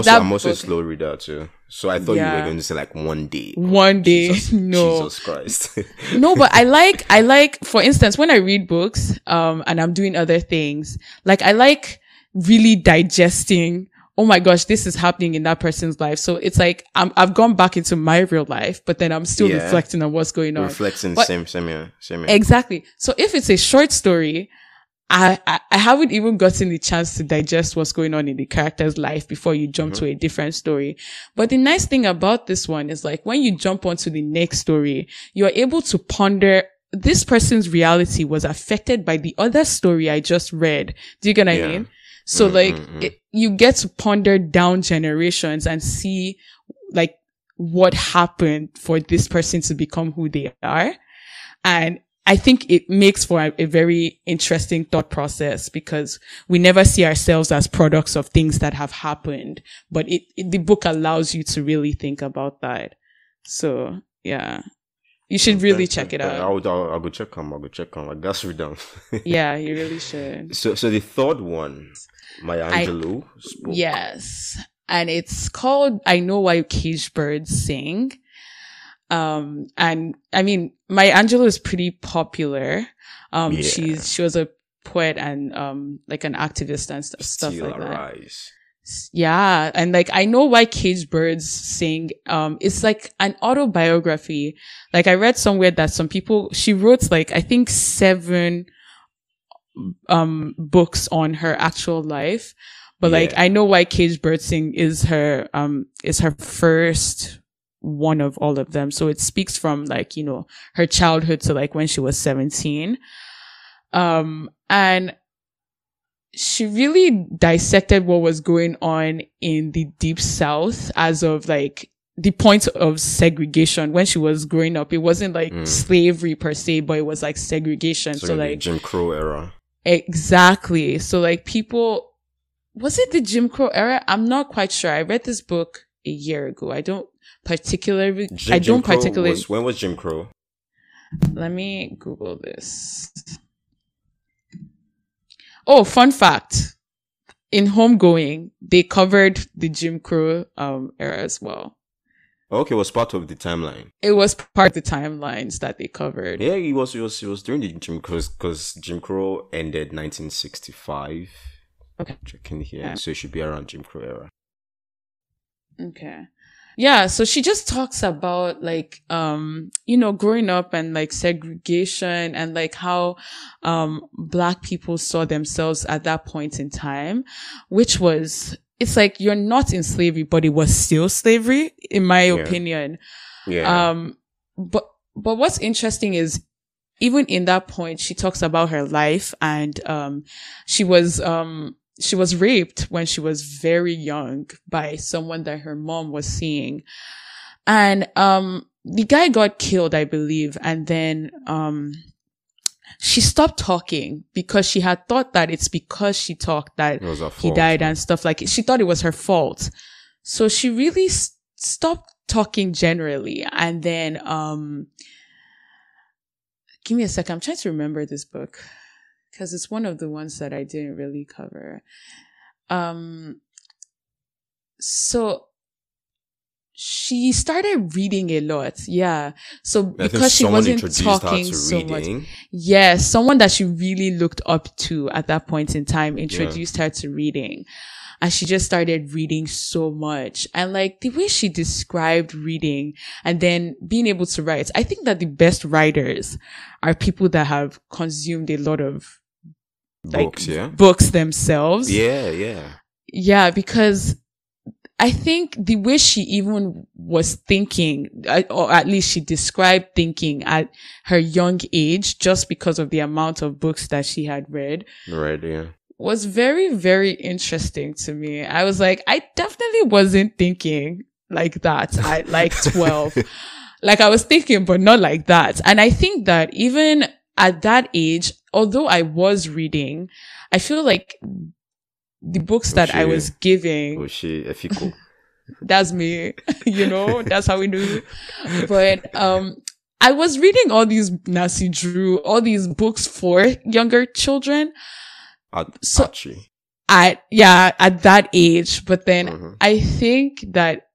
I'm also a slow reader too. So I thought you were going to say like 1 day. 1 day. No. Jesus Christ. No, but I like, for instance, when I read books, and I'm doing other things, like I like really digesting, oh my gosh, this is happening in that person's life. So it's like, I've gone back into my real life, but then I'm still reflecting on what's going on. Reflecting, same here. Exactly. So if it's a short story, I haven't even gotten the chance to digest what's going on in the character's life before you jump to a different story. But the nice thing about this one is like when you jump onto the next story, you're able to ponder this person's reality was affected by the other story I just read. Do you get what I mean? So you get to ponder down generations and see like what happened for this person to become who they are. And I think it makes for a very interesting thought process because we never see ourselves as products of things that have happened, but the book allows you to really think about that. So yeah, you should really check it out. I'll go check on. I guess we're done. Yeah, you really should. So the third one, Maya Angelou spoke. Yes, and it's called "I Know Why Caged Birds Sing." And I mean, Maya Angelou is pretty popular. She was a poet and, like an activist and stuff like that. Rise. Yeah. And like, I Know Why Caged Birds Sing. It's like an autobiography. Like I read somewhere that she wrote like, I think 7, books on her actual life. But like, I Know Why Caged Birds Sing is her first one of all of them. So it speaks from like, you know, her childhood to like when she was 17. And she really dissected what was going on in the Deep South as of like the point of segregation when she was growing up. It wasn't like slavery per se, but it was like segregation. So like Jim Crow era. Exactly. So like was it the Jim Crow era? I'm not quite sure. I read this book a year ago. When was Jim Crow? Let me Google this. Oh, fun fact. in Homegoing, they covered the Jim Crow era as well. Okay, it was part of the timeline. It was part of the timelines that they covered. Yeah, it was during the Jim Crow, because Jim Crow ended 1965. Okay. Checking here. So it should be around Jim Crow era. Okay. Yeah, so she just talks about like growing up and like segregation and like how Black people saw themselves at that point in time, which was, it's like you're not in slavery, but it was still slavery, in my opinion. Yeah. But what's interesting is, even in that point, she talks about her life, and she was raped when she was very young by someone that her mom was seeing. And the guy got killed, I believe, and then she stopped talking because she had thought that it's because she talked that he died and stuff like it. She thought it was her fault. So she really stopped talking generally. And then, give me a second. I'm trying to remember this book because it's one of the ones that I didn't really cover. So she started reading a lot. Yeah. So because she wasn't talking so much. Yes. Someone that she really looked up to at that point in time introduced her to reading. And she just started reading so much. And like the way she described reading and then being able to write, I think that the best writers are people that have consumed a lot of books themselves. Yeah, because I think the way she even was thinking, or at least she described thinking at her young age, just because of the amount of books that she had read. Right, yeah. Was very, very interesting to me. I was like, I definitely wasn't thinking like that at like 12. Like I was thinking, but not like that. And I think that even at that age, although I was reading, I feel like the books that I was giving, that's me, that's how we do. But, I was reading all these Nancy Drew, all these books for younger children. At that age. But then I think that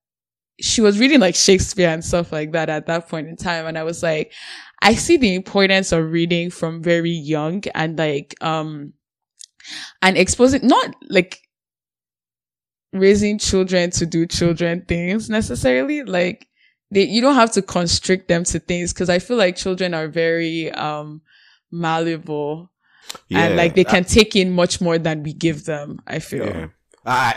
she was reading like Shakespeare and stuff like that at that point in time. And I was like, I see the importance of reading from very young and like, and exposing, not like raising children to do children things necessarily. Like you don't have to constrict them to things, because I feel like children are very, malleable. Yeah, and like they can take in much more than we give them, I feel. Yeah.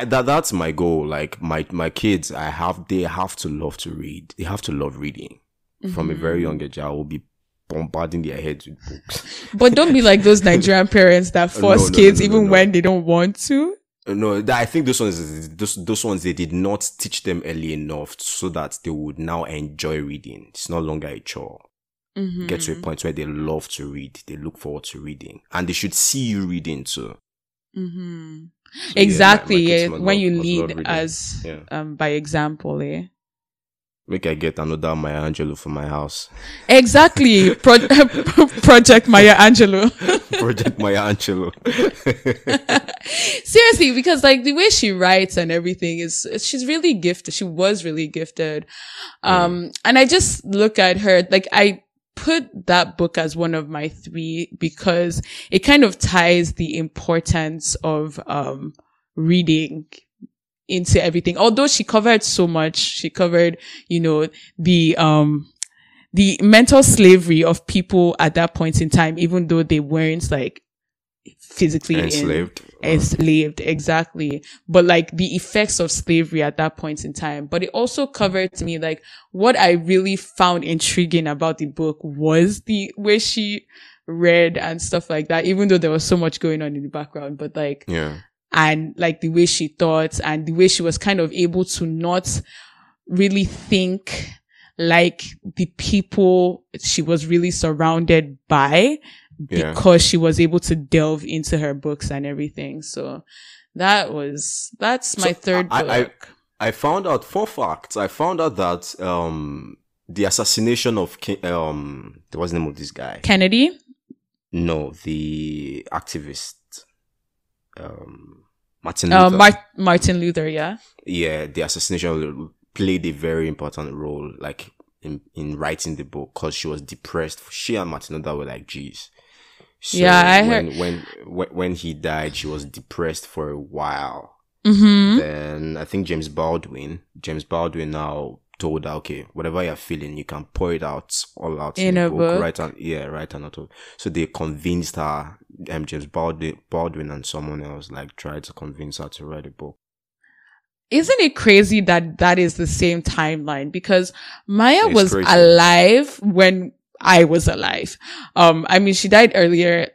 That's my goal. Like my kids, they have to love to read. They have to love reading. From a very young age. I will be bombarding their heads with books. But don't be like those Nigerian parents that force kids even when they don't want to. No, I think those ones they did not teach them early enough so that they would now enjoy reading. It's no longer a chore. Get to a point where they love to read, they look forward to reading, and they should see you reading too. So exactly. When you lead as by example. Make I get another Maya Angelou for my house. Exactly. Project Maya Angelou. Project Maya Angelou. Seriously, because like the way she writes and everything she's really gifted. She was really gifted. And I just look at her, like I put that book as one of my 3 because it kind of ties the importance of reading into everything. Although she covered so much, she covered, the mental slavery of people at that point in time, even though they weren't like physically enslaved, exactly. But like the effects of slavery at that point in time. But it also covered to me, like what I really found intriguing about the book was the way she read and stuff like that, even though there was so much going on in the background, but like, and like the way she thought and the way she was kind of able to not really think like the people she was really surrounded by, because she was able to delve into her books and everything. So that's my third book. I found out 4 facts. I found out that the assassination of what's the name of this guy? Kennedy? No, the activist. Martin Luther. Martin Luther, yeah. Yeah, the assassination played a very important role, like in writing the book, because she was depressed. She and Martin Luther were like G's. So yeah, I heard when he died, she was depressed for a while. Mm-hmm. Then I think James Baldwin now told her, okay, whatever you're feeling, you can pour it out all out in a book. Write an auto. So they convinced her, James Baldwin and someone else, like, tried to convince her to write a book. Isn't it crazy that is the same timeline? Because Maya It's was crazy. alive when I was alive. I mean, she died earlier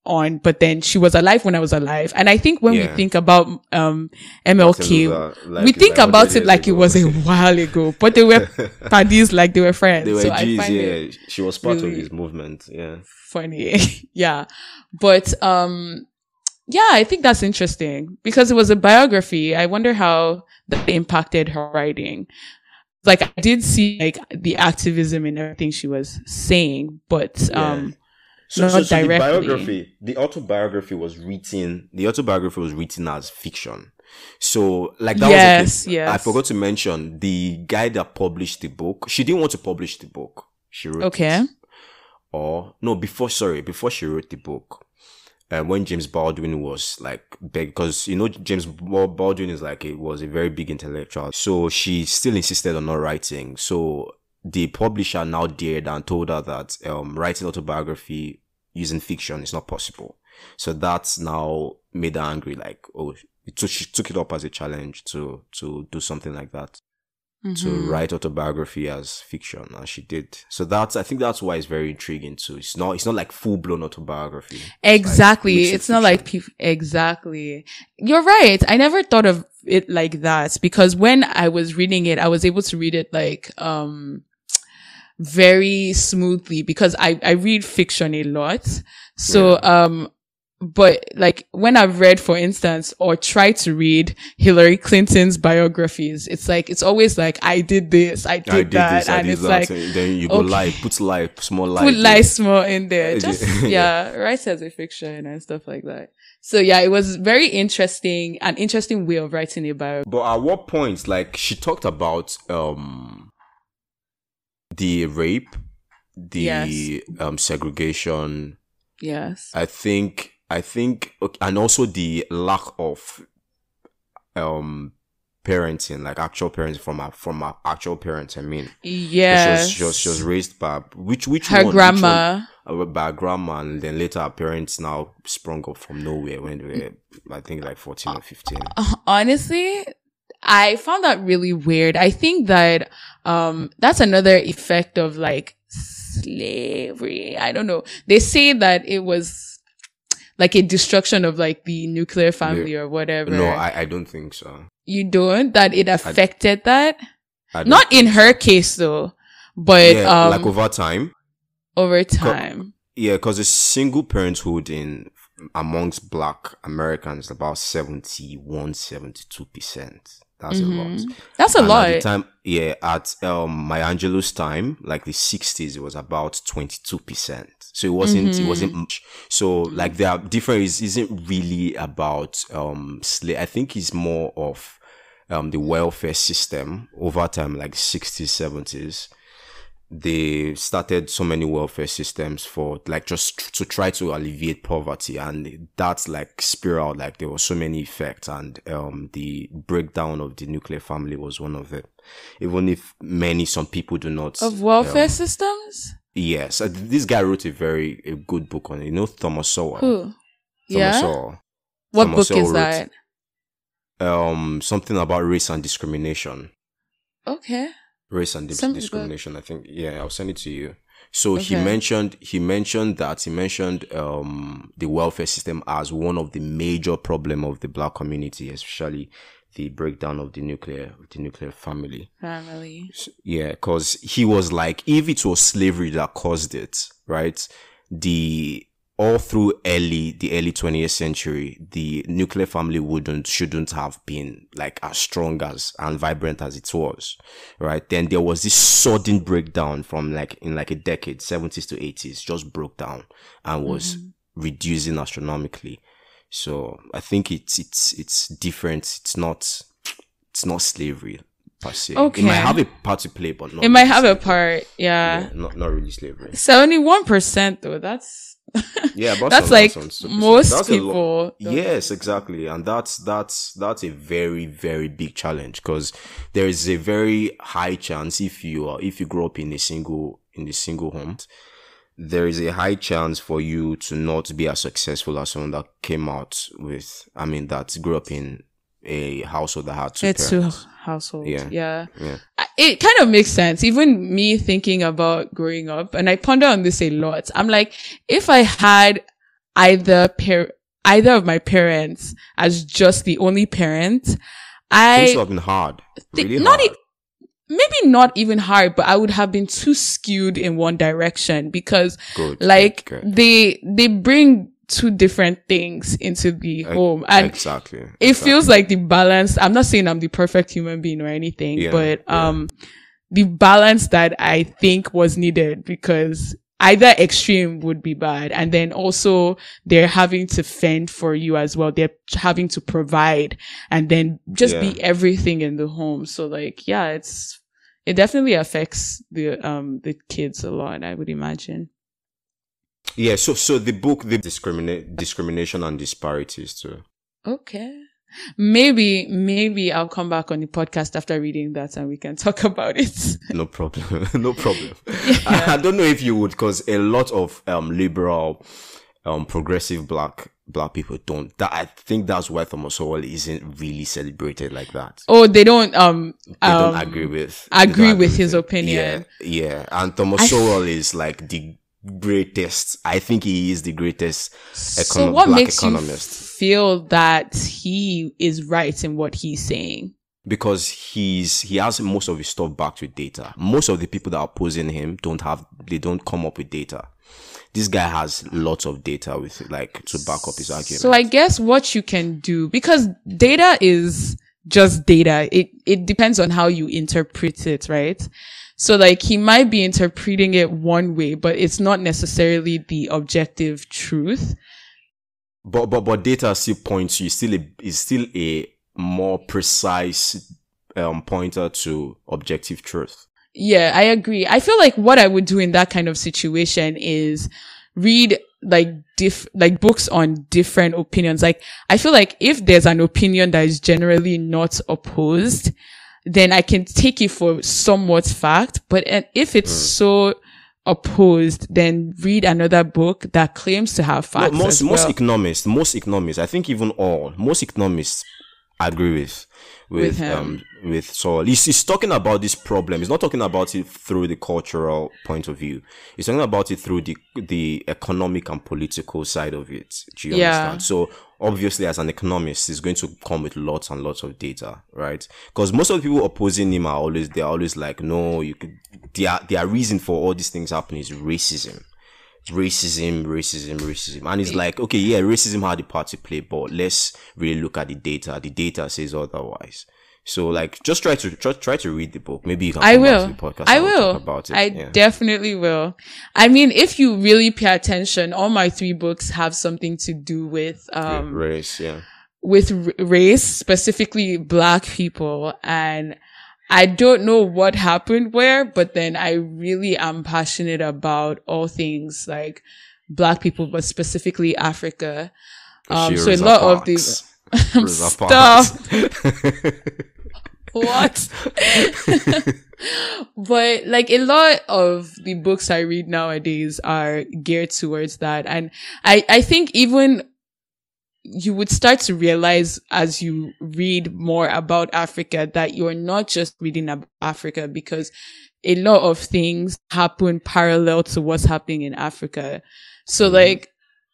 on, but then she was alive when I was alive. And I think when we think about MLK, Luther, we think like about 100 it like years it ago. was a while ago, but they were buddies, like they were friends. They were so G's, I find yeah. it She was part of really his movement, yeah. funny. Yeah. But yeah, I think that's interesting because it was a biography. I wonder how that impacted her writing. Like, I did see like the activism and everything she was saying, but So not the directly. autobiography was written as fiction. So, like, that Yes, was yes. I forgot to mention the guy that published the book. She didn't want to publish the book. She wrote Okay. it. Before she wrote the book. When James Baldwin was like big, because James Baldwin was a very big intellectual, so she still insisted on not writing. So the publisher now dared and told her that writing autobiography using fiction is not possible. So that's now made her angry. Like, she took it up as a challenge to do something like that. To write autobiography as fiction, as she did. So I think that's why it's very intriguing too. It's not like full blown autobiography. Exactly. It's not like people. Exactly. You're right. I never thought of it like that because when I was reading it, I was able to read it like, very smoothly because I read fiction a lot. So, but like when I've read, for instance, or tried to read Hillary Clinton's biographies, it's like, it's always like, I did this, I did that. And it's like, and then you go put small life. Put life small in there. Just, write as a fiction and stuff like that. So yeah, it was very interesting, an interesting way of writing a biography. But at what point, like, she talked about, the rape, the, segregation. Yes. I think, and also the lack of parenting, like actual parenting from our actual parents. I mean, yes, she was raised by her grandma, by her grandma, and then later her parents now sprung up from nowhere when they were, I think, like 14 or 15. Honestly, I found that really weird. I think that that's another effect of like slavery. I don't know. They say that it was like a destruction of like the nuclear family or whatever. No, I don't think so. You don't? That it affected that? Not in her case though, but like over time. Over time. Because the single parenthood amongst Black Americans about 72%. That's a lot. That's a lot. At the time, at Maya Angelou's time, like the 60s, it was about 22%. So it wasn't much. So like their difference isn't really about I think it's more of the welfare system over time, like 60s, 70s. They started so many welfare systems for like just to try to alleviate poverty, and that's like spiraled. Like there were so many effects, and the breakdown of the nuclear family was one of it. Even if some people do not of welfare systems. Yes, this guy wrote a good book on it. Thomas Sowell. Who? Thomas Sowell. What Thomas book is Sowell that? Something about race and discrimination. Okay. Race and discrimination, I think. Yeah, I'll send it to you. So Okay. he mentioned the welfare system as one of the major problem of the Black community, especially the breakdown of the nuclear family. Yeah, because he was like, if it was slavery that caused it, right? All through the early 20th century, the nuclear family shouldn't have been like as strong and vibrant as it was, right? Then there was this sudden breakdown from in a decade, 70s to 80s, just broke down and was reducing astronomically. So I think it's different. It's not slavery per se. Okay. It might have a part to play, but not. It might have a part, yeah. Not really slavery. 71% though. That's but that's like most people. Yes, exactly, and that's a very, very big challenge, because there is a very high chance if you grow up in a single home, there is a high chance for you to not be as successful as someone that came out with, that grew up in a household that had two households. Yeah. It kind of makes sense. Even me thinking about growing up, and I ponder on this a lot. I'm like, if I had either of my parents as just the only parent, things would have been hard. Really hard. Maybe not even hard, but I would have been too skewed in one direction, because they bring two different things into the home, and exactly. It feels like the balance. I'm not saying I'm the perfect human being or anything, but the balance that I think was needed, because either extreme would be bad, and then also they're having to fend for you as well. They're having to provide, and then just be everything in the home. So like, it definitely affects the kids a lot, I would imagine. Yeah, so the book, the discrimination and disparities too. Okay. Maybe I'll come back on the podcast after reading that and we can talk about it. No problem. No problem. Yeah. I don't know if you would, because a lot of liberal, progressive black people don't. I think that's why Thomas Sowell isn't really celebrated like that. Oh, they don't agree with his opinion. Yeah. And Thomas Sowell is like the greatest. I think he is the greatest what black makes economist. You feel that he is right in what he's saying? Because he has most of his stuff backed with data. Most of the people that are opposing him don't come up with data. This guy has lots of data with to back up his argument. So I guess what you can do, because data is just data, it depends on how you interpret it, right? So like, he might be interpreting it one way, but it's not necessarily the objective truth. But data still points you, is still a more precise pointer to objective truth. Yeah, I agree. I feel like what I would do in that kind of situation is read like books on different opinions. Like, I feel like if there's an opinion that is generally not opposed, then I can take it for somewhat fact. But if it's so opposed, then read another book that claims to have facts. No, most economists, I think even most economists agree with Sowell. He's talking about this problem. He's not talking about it through the cultural point of view. He's talking about it through the economic and political side of it. Do you understand? So obviously, as an economist, he's going to come with lots and lots of data, right? Because most of the people opposing him are always like, no, their reason for all these things happening is racism. And it's like, okay, yeah, racism had a part to play, but let's really look at the data. The data says otherwise. So like, just try to read the book. Maybe you can come back to the podcast. I will. Talk about it. I definitely will. I mean, if you really pay attention, all my 3 books have something to do with race, with race, specifically Black people. And I don't know what happened where, but then I really am passionate about all things like Black people, but specifically Africa. So a lot of these stuff. What? But like, a lot of the books I read nowadays are geared towards that. And I think even you would start to realize as you read more about Africa that you're not just reading about Africa, because a lot of things happen parallel to what's happening in Africa. So like,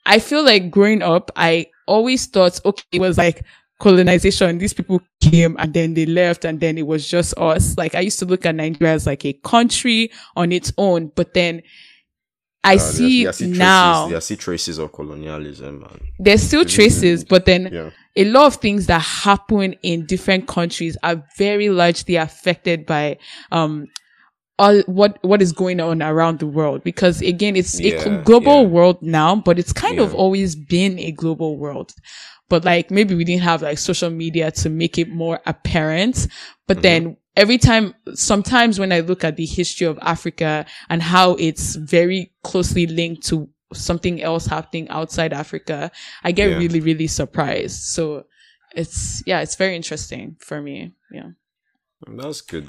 I feel like growing up, I always thought, okay, it was like colonization. These people came and then they left and then it was just us. Like, I used to look at Nigeria as like a country on its own, but then I see now there are still traces of colonialism. There's still traces, but then a lot of things that happen in different countries are very largely affected by all what is going on around the world, because again, it's a global world now, but it's kind of always been a global world. But like, maybe we didn't have like social media to make it more apparent. But then sometimes when I look at the history of Africa and how it's very closely linked to something else happening outside Africa, I get really, really surprised. So it's very interesting for me. Yeah. That's good.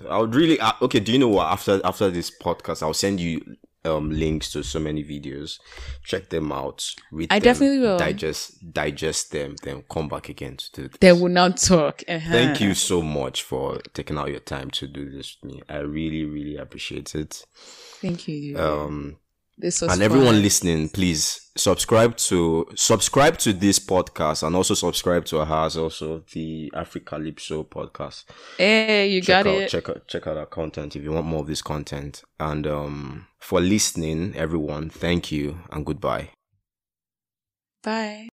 I would really, okay. Do you know what? After this podcast, I'll send you links to so many videos. Check them out. Read them, definitely will. Digest them, then come back again to do this. They will not talk. Thank you so much for taking out your time to do this with me. I really, really appreciate it. Thank you. This was and fun. Everyone listening, please subscribe to this podcast, and also subscribe to ours, also the Africalypso Podcast. Hey, you got it. Check out our content if you want more of this content. And for listening, everyone, thank you and goodbye. Bye.